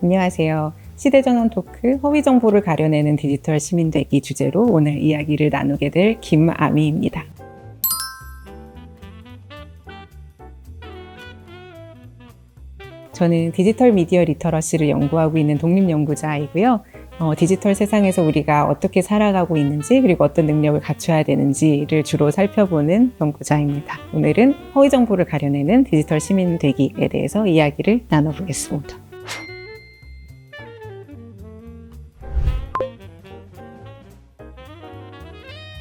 안녕하세요. 시대전환 토크 허위 정보를 가려내는 디지털 시민 되기 주제로 오늘 이야기를 나누게 될 김아미입니다. 저는 디지털 미디어 리터러시를 연구하고 있는 독립연구자이고요. 디지털 세상에서 우리가 어떻게 살아가고 있는지 그리고 어떤 능력을 갖춰야 되는지를 주로 살펴보는 연구자입니다. 오늘은 허위 정보를 가려내는 디지털 시민 되기에 대해서 이야기를 나눠보겠습니다.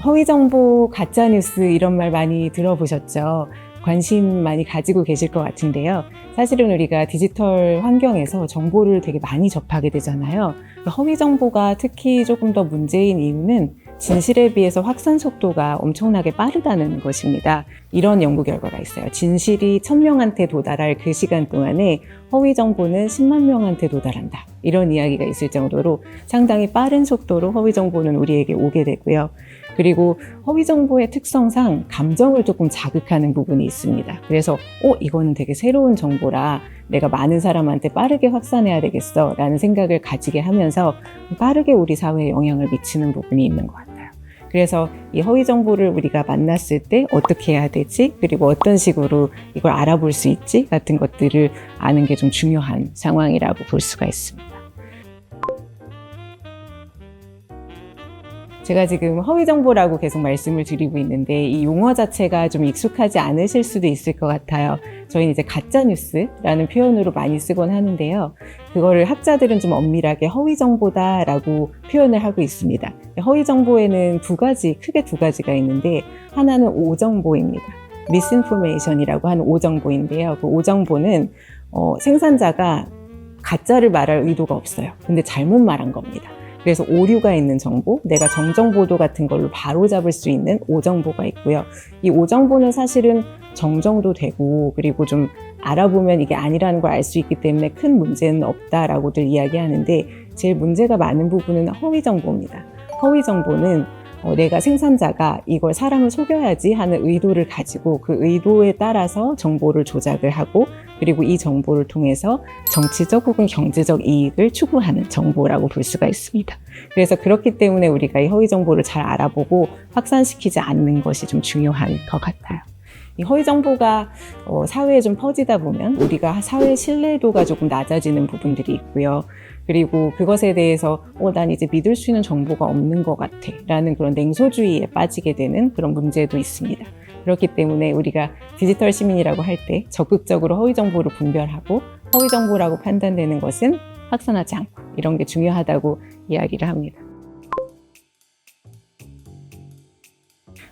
허위 정보, 가짜 뉴스 이런 말 많이 들어보셨죠? 관심 많이 가지고 계실 것 같은데요. 사실은 우리가 디지털 환경에서 정보를 되게 많이 접하게 되잖아요. 허위 정보가 특히 조금 더 문제인 이유는 진실에 비해서 확산 속도가 엄청나게 빠르다는 것입니다. 이런 연구 결과가 있어요. 진실이 1000명한테 도달할 그 시간 동안에 허위 정보는 10만 명한테 도달한다. 이런 이야기가 있을 정도로 상당히 빠른 속도로 허위 정보는 우리에게 오게 되고요. 그리고 허위 정보의 특성상 감정을 조금 자극하는 부분이 있습니다. 그래서 이거는 되게 새로운 정보라 내가 많은 사람한테 빠르게 확산해야 되겠어 라는 생각을 가지게 하면서 빠르게 우리 사회에 영향을 미치는 부분이 있는 것 같아요. 그래서 이 허위 정보를 우리가 만났을 때 어떻게 해야 되지? 그리고 어떤 식으로 이걸 알아볼 수 있지? 같은 것들을 아는 게 좀 중요한 상황이라고 볼 수가 있습니다. 제가 지금 허위 정보라고 계속 말씀을 드리고 있는데 이 용어 자체가 좀 익숙하지 않으실 수도 있을 것 같아요. 저희는 이제 가짜 뉴스라는 표현으로 많이 쓰곤 하는데요. 그거를 학자들은 좀 엄밀하게 허위 정보다라고 표현을 하고 있습니다. 허위 정보에는 크게 두 가지가 있는데 하나는 오정보입니다. misinformation이라고 하는 오정보인데요. 그 오정보는 생산자가 가짜를 말할 의도가 없어요. 근데 잘못 말한 겁니다. 그래서 오류가 있는 정보, 내가 정정보도 같은 걸로 바로 잡을 수 있는 오정보가 있고요. 이 오정보는 사실은 정정도 되고 그리고 좀 알아보면 이게 아니라는 걸 알 수 있기 때문에 큰 문제는 없다라고들 이야기하는데 제일 문제가 많은 부분은 허위 정보입니다. 허위 정보는 내가 생산자가 이걸 사람을 속여야지 하는 의도를 가지고 그 의도에 따라서 정보를 조작을 하고 그리고 이 정보를 통해서 정치적 혹은 경제적 이익을 추구하는 정보라고 볼 수가 있습니다. 그래서 그렇기 때문에 우리가 이 허위 정보를 잘 알아보고 확산시키지 않는 것이 좀 중요한 것 같아요. 이 허위 정보가 사회에 좀 퍼지다 보면 우리가 사회 신뢰도가 조금 낮아지는 부분들이 있고요. 그리고 그것에 대해서 난 이제 믿을 수 있는 정보가 없는 것 같아 라는 그런 냉소주의에 빠지게 되는 그런 문제도 있습니다. 그렇기 때문에 우리가 디지털 시민이라고 할 때 적극적으로 허위 정보를 분별하고 허위 정보라고 판단되는 것은 확산하지 않고 이런 게 중요하다고 이야기를 합니다.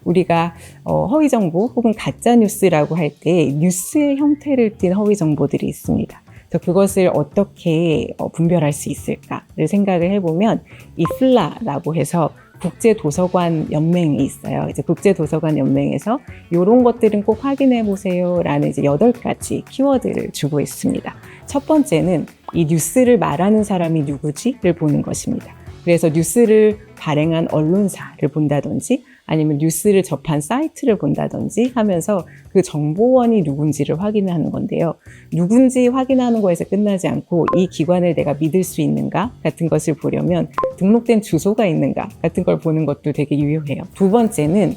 우리가 허위 정보 혹은 가짜 뉴스라고 할 때 뉴스의 형태를 띤 허위 정보들이 있습니다. 그래서 그것을 어떻게 분별할 수 있을까를 생각을 해보면 이 플라라고 해서 국제도서관 연맹이 있어요. 이제 국제도서관 연맹에서 이런 것들은 꼭 확인해 보세요라는 이제 8가지 키워드를 주고 있습니다. 첫 번째는 이 뉴스를 말하는 사람이 누구지를 보는 것입니다. 그래서 뉴스를 발행한 언론사를 본다든지 아니면 뉴스를 접한 사이트를 본다든지 하면서 그 정보원이 누군지를 확인하는 건데요. 누군지 확인하는 거에서 끝나지 않고 이 기관을 내가 믿을 수 있는가 같은 것을 보려면 등록된 주소가 있는가 같은 걸 보는 것도 되게 유효해요. 두 번째는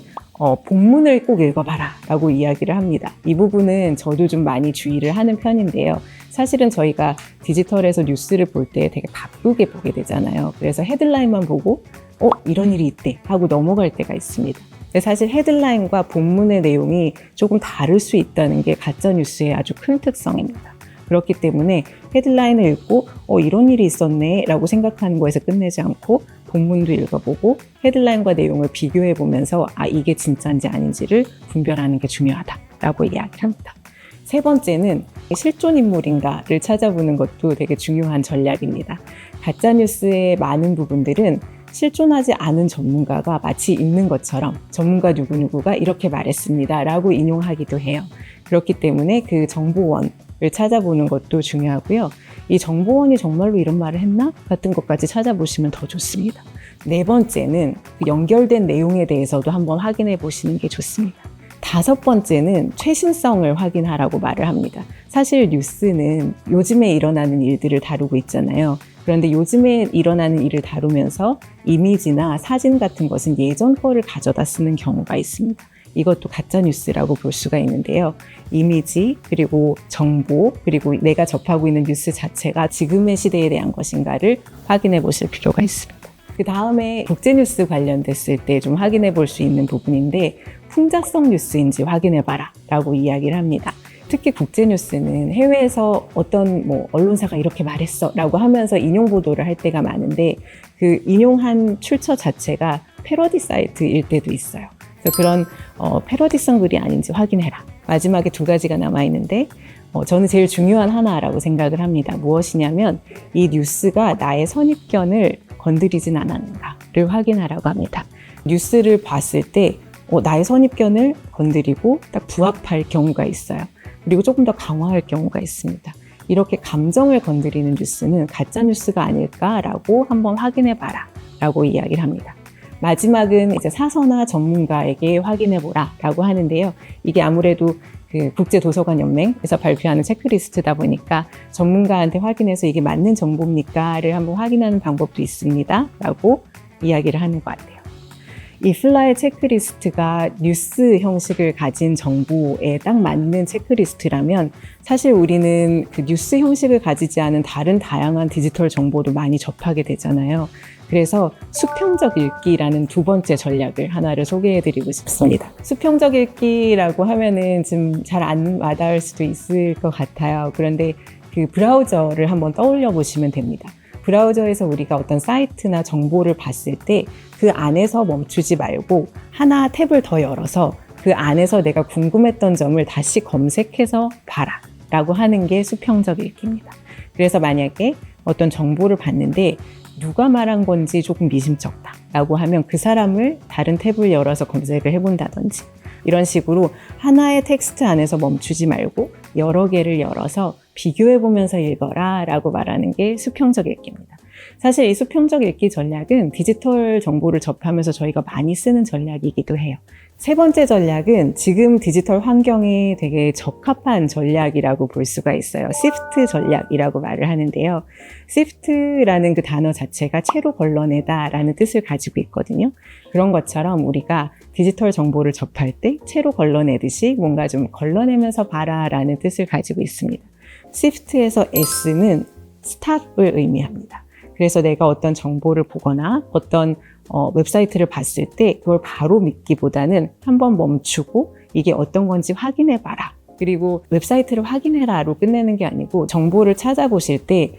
본문을 꼭 읽어봐라 라고 이야기를 합니다. 이 부분은 저도 좀 많이 주의를 하는 편인데요. 사실은 저희가 디지털에서 뉴스를 볼 때 되게 바쁘게 보게 되잖아요. 그래서 헤드라인만 보고 이런 일이 있대 하고 넘어갈 때가 있습니다. 근데 사실 헤드라인과 본문의 내용이 조금 다를 수 있다는 게 가짜 뉴스의 아주 큰 특성입니다. 그렇기 때문에 헤드라인을 읽고 이런 일이 있었네 라고 생각하는 거에서 끝내지 않고 본문도 읽어보고 헤드라인과 내용을 비교해 보면서 이게 진짜인지 아닌지를 분별하는 게 중요하다라고 이야기를 합니다. 세 번째는 실존 인물인가를 찾아보는 것도 되게 중요한 전략입니다. 가짜 뉴스의 많은 부분들은 실존하지 않은 전문가가 마치 있는 것처럼 전문가 누구누구가 이렇게 말했습니다 라고 인용하기도 해요. 그렇기 때문에 그 정보원을 찾아보는 것도 중요하고요. 이 정보원이 정말로 이런 말을 했나? 같은 것까지 찾아보시면 더 좋습니다. 4번째는 연결된 내용에 대해서도 한번 확인해 보시는 게 좋습니다. 5번째는 최신성을 확인하라고 말을 합니다. 사실 뉴스는 요즘에 일어나는 일들을 다루고 있잖아요. 그런데 요즘에 일어나는 일을 다루면서 이미지나 사진 같은 것은 예전 거를 가져다 쓰는 경우가 있습니다. 이것도 가짜뉴스라고 볼 수가 있는데요. 이미지, 그리고 정보, 그리고 내가 접하고 있는 뉴스 자체가 지금의 시대에 대한 것인가를 확인해 보실 필요가 있습니다. 그 다음에 국제뉴스 관련됐을 때 좀 확인해 볼 수 있는 부분인데 풍자성 뉴스인지 확인해 봐라 라고 이야기를 합니다. 특히 국제뉴스는 해외에서 어떤 언론사가 이렇게 말했어 라고 하면서 인용 보도를 할 때가 많은데 그 인용한 출처 자체가 패러디 사이트일 때도 있어요. 그래서 그런 패러디성 글이 아닌지 확인해라. 마지막에 2가지가 남아있는데 저는 제일 중요한 하나라고 생각을 합니다. 무엇이냐면 이 뉴스가 나의 선입견을 건드리진 않았는가를 확인하라고 합니다. 뉴스를 봤을 때 나의 선입견을 건드리고 딱 부합할 경우가 있어요. 그리고 조금 더 강화할 경우가 있습니다. 이렇게 감정을 건드리는 뉴스는 가짜뉴스가 아닐까라고 한번 확인해봐라 라고 이야기를 합니다. 마지막은 이제 사서나 전문가에게 확인해보라 라고 하는데요. 이게 아무래도 그 국제도서관연맹에서 발표하는 체크리스트다 보니까 전문가한테 확인해서 이게 맞는 정보입니까를 한번 확인하는 방법도 있습니다 라고 이야기를 하는 것 같아요. 이 플라의 체크리스트가 뉴스 형식을 가진 정보에 딱 맞는 체크리스트라면 사실 우리는 그 뉴스 형식을 가지지 않은 다른 다양한 디지털 정보도 많이 접하게 되잖아요. 그래서 수평적 읽기라는 2번째 전략을 하나를 소개해드리고 싶습니다. 수평적 읽기라고 하면은 좀 잘 안 와닿을 수도 있을 것 같아요. 그런데 그 브라우저를 한번 떠올려 보시면 됩니다. 브라우저에서 우리가 어떤 사이트나 정보를 봤을 때 그 안에서 멈추지 말고 하나 탭을 더 열어서 그 안에서 내가 궁금했던 점을 다시 검색해서 봐라 라고 하는 게 수평적 읽기입니다. 그래서 만약에 어떤 정보를 봤는데 누가 말한 건지 조금 미심쩍다 라고 하면 그 사람을 다른 탭을 열어서 검색을 해본다든지 이런 식으로 하나의 텍스트 안에서 멈추지 말고 여러 개를 열어서 비교해보면서 읽어라 라고 말하는 게 수평적 읽기입니다. 사실 이 수평적 읽기 전략은 디지털 정보를 접하면서 저희가 많이 쓰는 전략이기도 해요. 3번째 전략은 지금 디지털 환경에 되게 적합한 전략이라고 볼 수가 있어요. 시프트 전략이라고 말을 하는데요. 시프트라는 그 단어 자체가 채로 걸러내다 라는 뜻을 가지고 있거든요. 그런 것처럼 우리가 디지털 정보를 접할 때 채로 걸러내듯이 뭔가 좀 걸러내면서 봐라 라는 뜻을 가지고 있습니다. 시프트에서 S는 스탑을 의미합니다. 그래서 내가 어떤 정보를 보거나 어떤 웹사이트를 봤을 때 그걸 바로 믿기보다는 한번 멈추고 이게 어떤 건지 확인해봐라. 그리고 웹사이트를 확인해라로 끝내는 게 아니고 정보를 찾아보실 때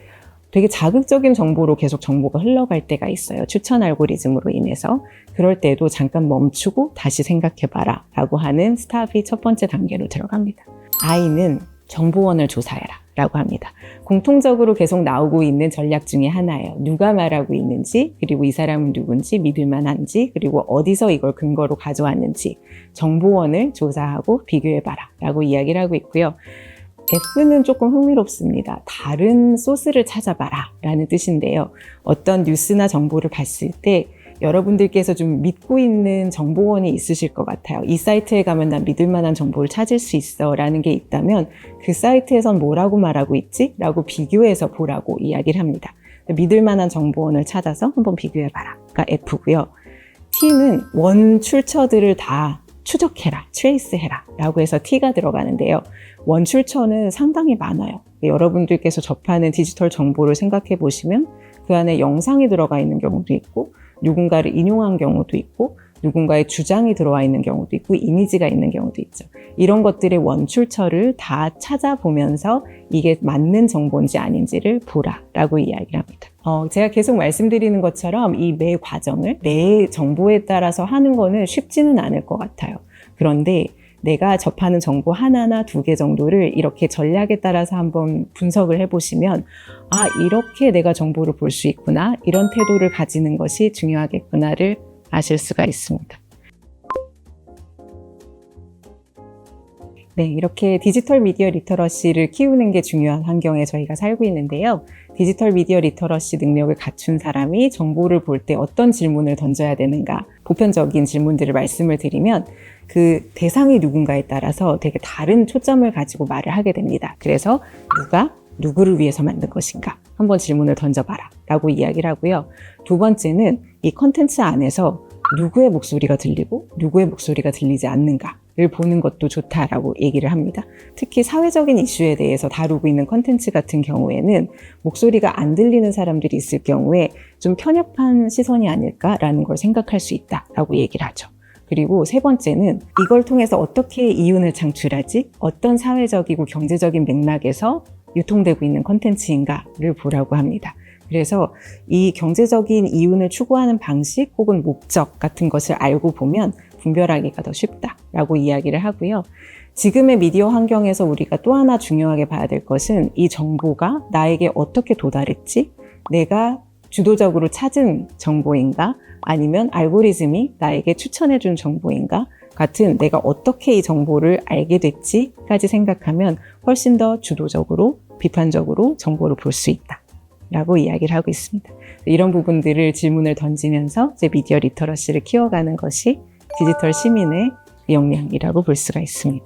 되게 자극적인 정보로 계속 정보가 흘러갈 때가 있어요. 추천 알고리즘으로 인해서. 그럴 때도 잠깐 멈추고 다시 생각해봐라 라고 하는 스탑이 1번째 단계로 들어갑니다. I는 정보원을 조사해라 라고 합니다. 공통적으로 계속 나오고 있는 전략 중에 하나예요. 누가 말하고 있는지, 그리고 이 사람은 누군지, 믿을만한지, 그리고 어디서 이걸 근거로 가져왔는지 정보원을 조사하고 비교해봐라 라고 이야기를 하고 있고요. F는 조금 흥미롭습니다. 다른 소스를 찾아봐라 라는 뜻인데요. 어떤 뉴스나 정보를 봤을 때 여러분들께서 좀 믿고 있는 정보원이 있으실 것 같아요. 이 사이트에 가면 난 믿을 만한 정보를 찾을 수 있어 라는 게 있다면 그 사이트에선 뭐라고 말하고 있지? 라고 비교해서 보라고 이야기를 합니다. 믿을 만한 정보원을 찾아서 한번 비교해봐라.가 F고요. T는 원 출처들을 다 추적해라, 트레이스해라 라고 해서 T가 들어가는데요. 원 출처는 상당히 많아요. 여러분들께서 접하는 디지털 정보를 생각해 보시면 그 안에 영상이 들어가 있는 경우도 있고 누군가를 인용한 경우도 있고 누군가의 주장이 들어와 있는 경우도 있고 이미지가 있는 경우도 있죠. 이런 것들의 원출처를 다 찾아보면서 이게 맞는 정보인지 아닌지를 보라라고 이야기를 합니다. 제가 계속 말씀드리는 것처럼 이 매 과정을 매 정보에 따라서 하는 거는 쉽지는 않을 것 같아요. 그런데 내가 접하는 정보 하나나 2개 정도를 이렇게 전략에 따라서 한번 분석을 해보시면 이렇게 내가 정보를 볼 수 있구나, 이런 태도를 가지는 것이 중요하겠구나를 아실 수가 있습니다. 네, 이렇게 디지털 미디어 리터러시를 키우는 게 중요한 환경에 저희가 살고 있는데요. 디지털 미디어 리터러시 능력을 갖춘 사람이 정보를 볼 때 어떤 질문을 던져야 되는가, 보편적인 질문들을 말씀을 드리면 그 대상이 누군가에 따라서 되게 다른 초점을 가지고 말을 하게 됩니다. 그래서 누가 누구를 위해서 만든 것인가? 한번 질문을 던져봐라 라고 이야기를 하고요. 두 번째는 이 컨텐츠 안에서 누구의 목소리가 들리고 누구의 목소리가 들리지 않는가를 보는 것도 좋다라고 얘기를 합니다. 특히 사회적인 이슈에 대해서 다루고 있는 컨텐츠 같은 경우에는 목소리가 안 들리는 사람들이 있을 경우에 좀 편협한 시선이 아닐까라는 걸 생각할 수 있다라고 얘기를 하죠. 그리고 세 번째는 이걸 통해서 어떻게 이윤을 창출하지? 어떤 사회적이고 경제적인 맥락에서 유통되고 있는 컨텐츠인가를 보라고 합니다. 그래서 이 경제적인 이윤을 추구하는 방식 혹은 목적 같은 것을 알고 보면 분별하기가 더 쉽다라고 이야기를 하고요. 지금의 미디어 환경에서 우리가 또 하나 중요하게 봐야 될 것은 이 정보가 나에게 어떻게 도달했지? 내가 주도적으로 찾은 정보인가? 아니면 알고리즘이 나에게 추천해준 정보인가? 같은 내가 어떻게 이 정보를 알게 됐지까지 생각하면 훨씬 더 주도적으로 비판적으로 정보를 볼 수 있다 라고 이야기를 하고 있습니다. 이런 부분들을 질문을 던지면서 이제 미디어 리터러시를 키워가는 것이 디지털 시민의 역량이라고 볼 수가 있습니다.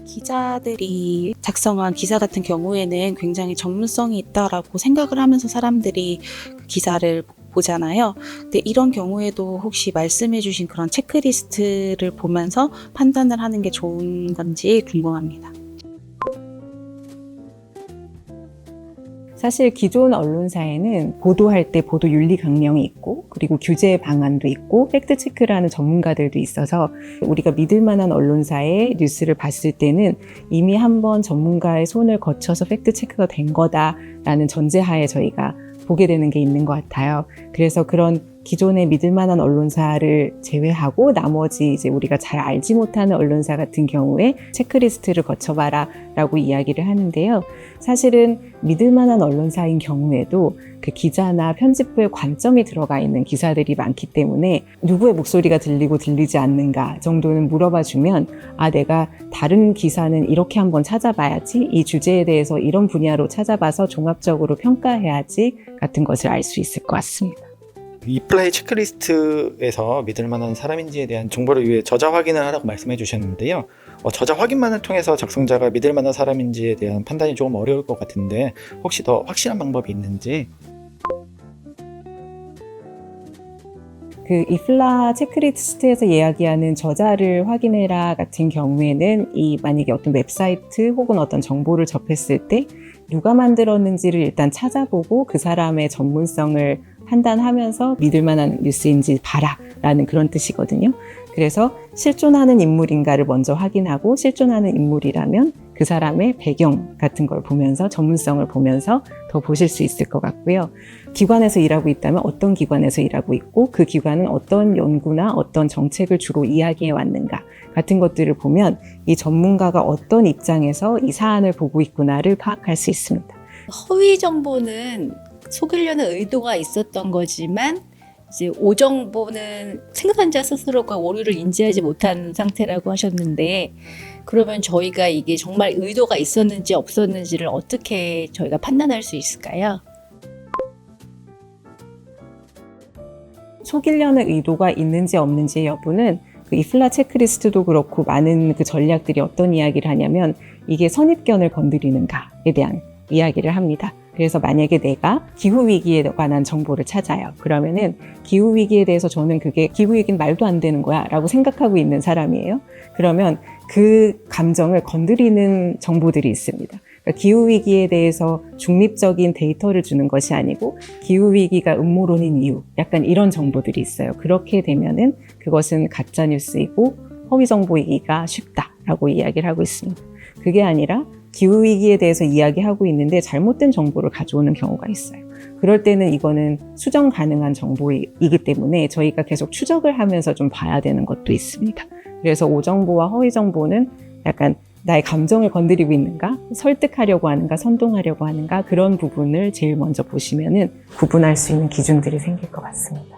기자들이 작성한 기사 같은 경우에는 굉장히 전문성이 있다라고 생각을 하면서 사람들이 그 기사를 보잖아요. 근데 이런 경우에도 혹시 말씀해 주신 그런 체크리스트를 보면서 판단을 하는 게 좋은 건지 궁금합니다. 사실 기존 언론사에는 보도할 때 보도 윤리 강령이 있고 그리고 규제 방안도 있고 팩트체크를 하는 전문가들도 있어서 우리가 믿을 만한 언론사의 뉴스를 봤을 때는 이미 한번 전문가의 손을 거쳐서 팩트체크가 된 거다라는 전제하에 저희가 보게 되는 게 있는 것 같아요. 그래서 그런 기존의 믿을 만한 언론사를 제외하고 나머지 이제 우리가 잘 알지 못하는 언론사 같은 경우에 체크리스트를 거쳐봐라 라고 이야기를 하는데요. 사실은 믿을 만한 언론사인 경우에도 그 기자나 편집부의 관점이 들어가 있는 기사들이 많기 때문에 누구의 목소리가 들리고 들리지 않는가 정도는 물어봐 주면 아, 내가 다른 기사는 이렇게 한번 찾아봐야지, 이 주제에 대해서 이런 분야로 찾아봐서 종합적으로 평가해야지 같은 것을 알 수 있을 것 같습니다. 이플라이 체크리스트에서 믿을 만한 사람인지에 대한 정보를 위해 저자 확인을 하라고 말씀해 주셨는데요. 저자 확인만을 통해서 작성자가 믿을 만한 사람인지에 대한 판단이 조금 어려울 것 같은데 혹시 더 확실한 방법이 있는지. 그 이플라 체크리스트에서 이야기하는 저자를 확인해라 같은 경우에는 만약에 어떤 웹사이트 혹은 어떤 정보를 접했을 때 누가 만들었는지를 일단 찾아보고 그 사람의 전문성을 판단하면서 믿을 만한 뉴스인지 봐라 라는 그런 뜻이거든요. 그래서 실존하는 인물인가를 먼저 확인하고 실존하는 인물이라면 그 사람의 배경 같은 걸 보면서 전문성을 보면서 더 보실 수 있을 것 같고요. 기관에서 일하고 있다면 어떤 기관에서 일하고 있고 그 기관은 어떤 연구나 어떤 정책을 주로 이야기해 왔는가 같은 것들을 보면 이 전문가가 어떤 입장에서 이 사안을 보고 있구나를 파악할 수 있습니다. 허위 정보는 속이려는 의도가 있었던 거지만 이제 오정보는 생산자 스스로가 오류를 인지하지 못한 상태라고 하셨는데, 그러면 저희가 이게 정말 의도가 있었는지 없었는지를 어떻게 저희가 판단할 수 있을까요? 속이려는 의도가 있는지 없는지의 여부는 그 이플라 체크리스트도 그렇고 많은 그 전략들이 어떤 이야기를 하냐면 이게 선입견을 건드리는가에 대한 이야기를 합니다. 그래서 만약에 내가 기후위기에 관한 정보를 찾아요. 그러면은 기후위기에 대해서 저는 그게 기후위기는 말도 안 되는 거야 라고 생각하고 있는 사람이에요. 그러면 그 감정을 건드리는 정보들이 있습니다. 그러니까 기후위기에 대해서 중립적인 데이터를 주는 것이 아니고 기후위기가 음모론인 이유, 약간 이런 정보들이 있어요. 그렇게 되면은 그것은 가짜뉴스이고 허위정보이기가 쉽다라고 이야기를 하고 있습니다. 그게 아니라 기후위기에 대해서 이야기하고 있는데 잘못된 정보를 가져오는 경우가 있어요. 그럴 때는 이거는 수정 가능한 정보이기 때문에 저희가 계속 추적을 하면서 좀 봐야 되는 것도 있습니다. 그래서 오정보와 허위정보는 약간 나의 감정을 건드리고 있는가, 설득하려고 하는가, 선동하려고 하는가, 그런 부분을 제일 먼저 보시면은 구분할 수 있는 기준들이 생길 것 같습니다.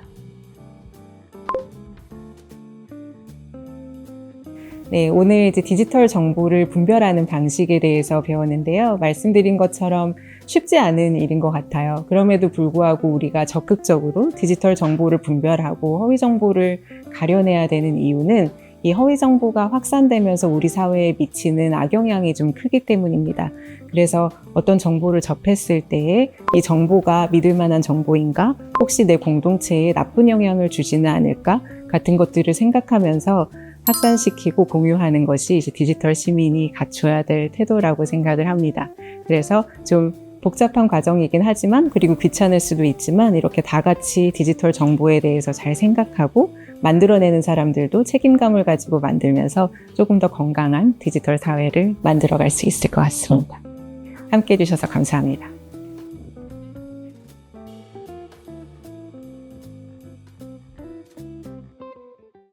네, 오늘 이제 디지털 정보를 분별하는 방식에 대해서 배웠는데요. 말씀드린 것처럼 쉽지 않은 일인 것 같아요. 그럼에도 불구하고 우리가 적극적으로 디지털 정보를 분별하고 허위 정보를 가려내야 되는 이유는 이 허위 정보가 확산되면서 우리 사회에 미치는 악영향이 좀 크기 때문입니다. 그래서 어떤 정보를 접했을 때에 이 정보가 믿을 만한 정보인가? 혹시 내 공동체에 나쁜 영향을 주지는 않을까? 같은 것들을 생각하면서 확산시키고 공유하는 것이 이제 디지털 시민이 갖춰야 될 태도라고 생각을 합니다. 그래서 좀 복잡한 과정이긴 하지만, 그리고 귀찮을 수도 있지만, 이렇게 다 같이 디지털 정보에 대해서 잘 생각하고 만들어내는 사람들도 책임감을 가지고 만들면서 조금 더 건강한 디지털 사회를 만들어갈 수 있을 것 같습니다. 함께 해주셔서 감사합니다.